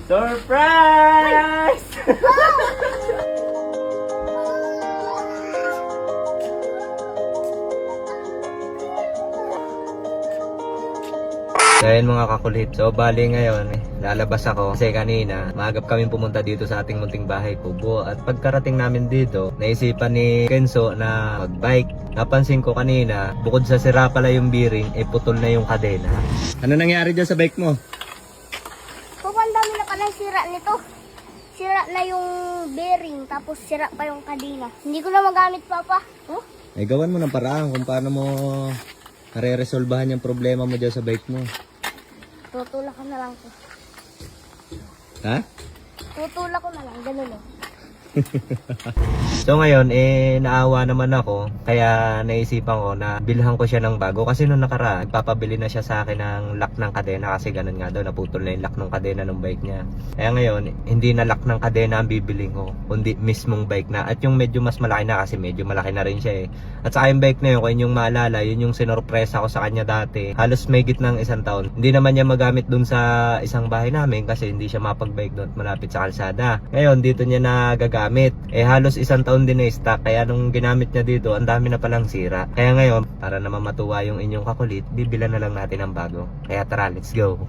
Surprise! So ayun mga kakulit, so bali ngayon lalabas ako kasi kanina maagap kami pumunta dito sa ating munting bahay kubo. At pagkarating namin dito, naisipan ni Kenzo na magbike. Napansin ko kanina, bukod sa sira pala yung bearing, putol na yung kadena. Ano nangyari dyan sa bike mo? Ang dami na pala sira nito. Sira na yung bearing, tapos sira pa yung kadena. Hindi ko na magamit, Papa. Huh? Ay gawan mo ng paraan kung paano mo re-resolbahan yung problema mo dyan sa bike mo. Tutulak ko na lang to. Ha? Tutulak ko na lang, ganun o. So ngayon, naawa naman ako. Kaya naisipan ko na bilhan ko siya ng bago. Kasi nung nakaraan, papabili na siya sa akin ng lock ng kadena. Kasi ganun nga daw, naputol na yung lock ng kadena ng bike niya. Kaya ngayon, hindi na lock ng kadena ang bibiling ko, kundi mismong bike na. At yung medyo mas malaki na, kasi medyo malaki na rin siya At saka yung bike na yun, kung yung maalala, yun yung sinorpresa ko sa kanya dati. Halos may ng isang taon. Hindi naman niya magamit dun sa isang bahay namin kasi hindi siya mapagbike doon malapit sa kalsada. Ngayon, dito niya na gagamit. Halos isang taon din na stock. Kaya nung ginamit niya dito, ang dami na palang sira. Kaya ngayon, para naman matuwa yung inyong kakulit, bibilan na lang natin ng bago. Kaya tara, let's go!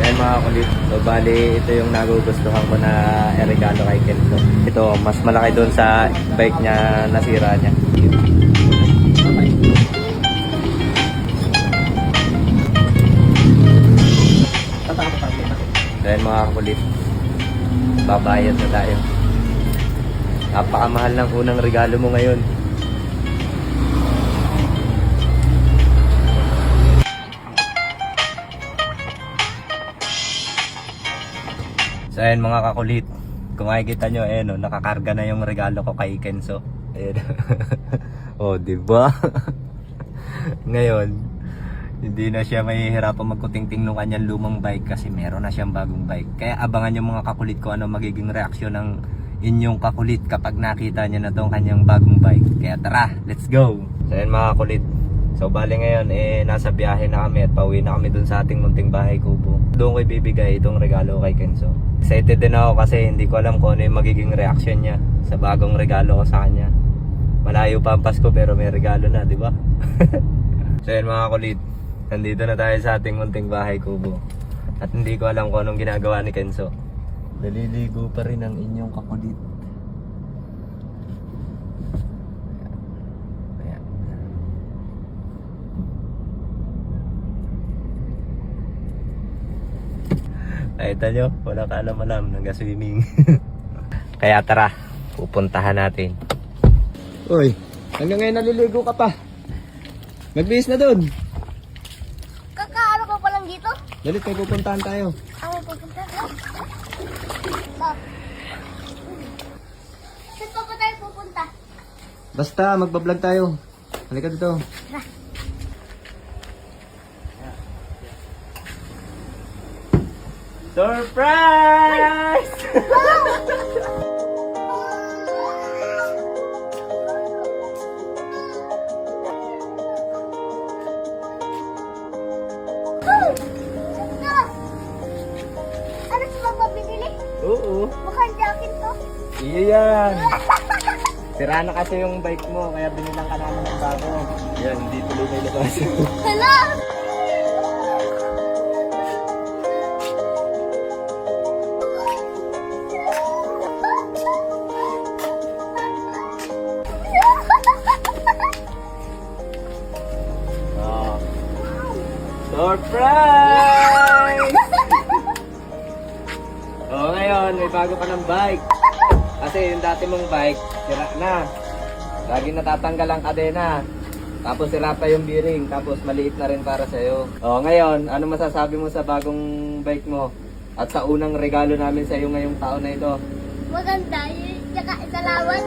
Ayan mga kulit, so bali ito yung nagugustuhan ko na regalo kay Kenzo. Ito, mas malaki doon sa bike niya, nasira niya. Ayan mga kulit, babayad na tayo. Napakamahal ng unang regalo mo ngayon. So ayan mga kakulit, kung makikita nyo, nakakarga na yung regalo ko kay Kenzo. Ayan. Oh, diba? Ngayon, hindi na siya mahihirapan magkutingting ng kanyang lumang bike kasi meron na siyang bagong bike. Kaya abangan yung mga kakulit ko ano magiging reaksyon ng inyong kakulit kapag nakita niya na tong kanyang bagong bike. Kaya tara, let's go! So ayan mga kakulit, so bali ngayon nasa biyahe na kami at pauwi na kami dun sa ating munting bahay kubo. Doon ko ibibigay itong regalo kay Kenzo. Excited din ako kasi hindi ko alam kung ano yung magiging reaction niya sa bagong regalo ko sa kanya. Malayo pa ang Pasko pero may regalo na, di ba? So yan mga kulit, nandito na tayo sa ating munting bahay kubo. At hindi ko alam kung anong ginagawa ni Kenzo. Naliligo pa rin ang inyong kakulit. Nakita nyo, wala ka alam-alam, nag-swimming. Kaya tara, pupuntahan natin. Uy, hanggang ngayon naliligo ka pa. Magbihis na dun. Kakaano ka pa lang dito? Dalit, may pupuntahan tayo. Ako pupunta na. Saan pa tayo pupunta? Basta, magbablog tayo. Halika dito. Surprise! Ano sa magpapinili? Oo. Mukhang jacket to. Iya yan. Sira na kasi yung bike mo, kaya binilang ka namin ng bago. Yan, hindi tuloy may labas. Hala! Oh. Surprise! Oh, ngayon, may bago ka ng bike. Kasi yung dati mong bike, sira na. Lagi natatanggal ang kadena. Tapos sira pa yung bearing, tapos maliit na rin para sa'yo. Oh, ngayon, ano masasabi mo sa bagong bike mo? At sa unang regalo namin sa'yo ngayong taon na ito? Maganda. Tsaka salamat.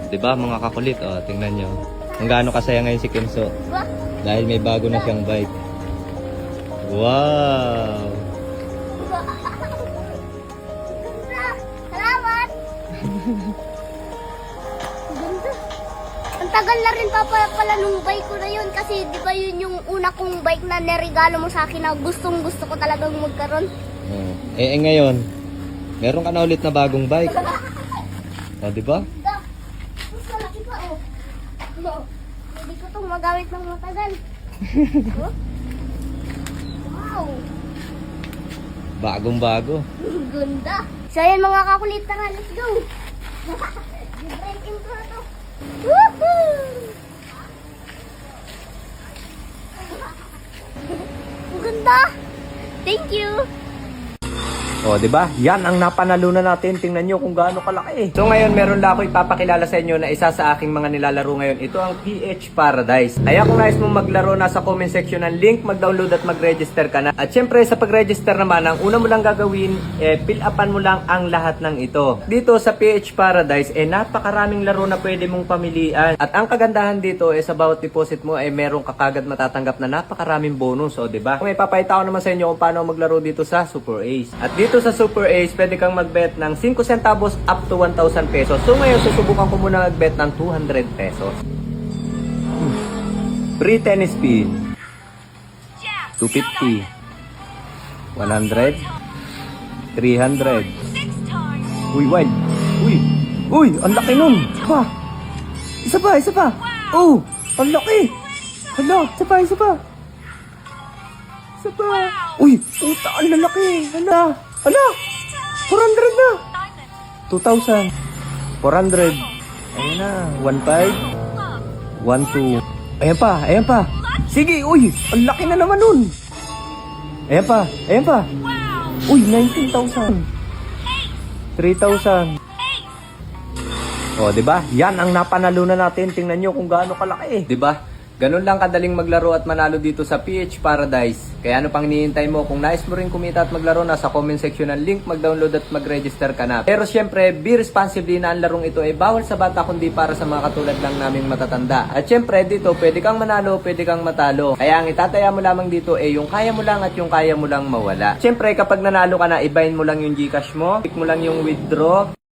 Diba mga kakulit, oh, tingnan nyo. Ang gaano kasaya ngayon si Kenzo. Diba? Dahil may bago na siyang bike. Wow! Salamat! Ganda. Ang tagal na rin pala nung bike ko na yun kasi di ba yun yung una kong bike na neregalo mo sa akin na gustong gusto ko talagang magkaroon. Oh. Ngayon, meron ka na ulit na bagong bike. O, di ba? Ganda. Mas malaki pa oh. Oh. Hindi ko itong magamit ng matagal. Oh. Wow! Bagong-bago. Ganda. So yan mga kakulit, tara, let's go. Breaking ko na to. Woohoo! Ang ganda. Thank you. O, di ba? Yan ang napanalunan natin. Tingnan nyo kung gaano kalaki. So ngayon, meron lang ako ipapakilala sa inyo na isa sa aking mga nilalaro ngayon. Ito ang PH Paradise. Kaya kung nais mong maglaro, nasa comment section ng link, mag-download at mag-register ka na. At syempre, sa pag-register naman, ang una mo lang gagawin, fill upan mo lang ang lahat ng ito. Dito sa PH Paradise, napakaraming laro na pwede mong pamilian. At ang kagandahan dito, sa bawat deposit mo, meron ka kagad matatanggap na napakaraming bonus. O, di ba? May papayita ko naman sa inyo kung paano maglaro dito sa Super Ace. At dito sa Super Ace, pwede kang magbet ng 5 centavos up to 1,000 pesos. So ngayon, susubukan ko muna magbet ng 200 pesos. Free tennis pin. 250. 100. 300. Uy, wide. Uy. Uy, ang laki nun. Pa. Isa pa, isa pa. Oh, ang laki. Hala, isa pa, isa pa. Isa pa. Uy, puta, ang lalaki. Hala. Hala! 400 na! 2,000. 400. Ayan na. 1,500. 1,200. Ayan pa, ayan pa. Sige, uy! Ang laki na naman nun. Ayan pa, ayan pa. Uy, 19,000. 3,000. O, diba? Yan ang napanalunan natin. Tingnan nyo kung gaano kalaki. Diba? Ganun lang kadaling maglaro at manalo dito sa PH Paradise. Kaya ano pang hinihintay mo? Kung nais mo rin kumita at maglaro, nasa comment section ng link, mag-download at mag-register ka na. Pero syempre, be responsibly na ang larong ito ay bawal sa bata kundi para sa mga katulad lang naming matatanda. At syempre, dito pwede kang manalo, pwede kang matalo. Kaya ang itataya mo lamang dito ay yung kaya mo lang at yung kaya mo lang mawala. Syempre, kapag nanalo ka na, ibahin mo lang yung Gcash mo, click mo lang yung withdraw.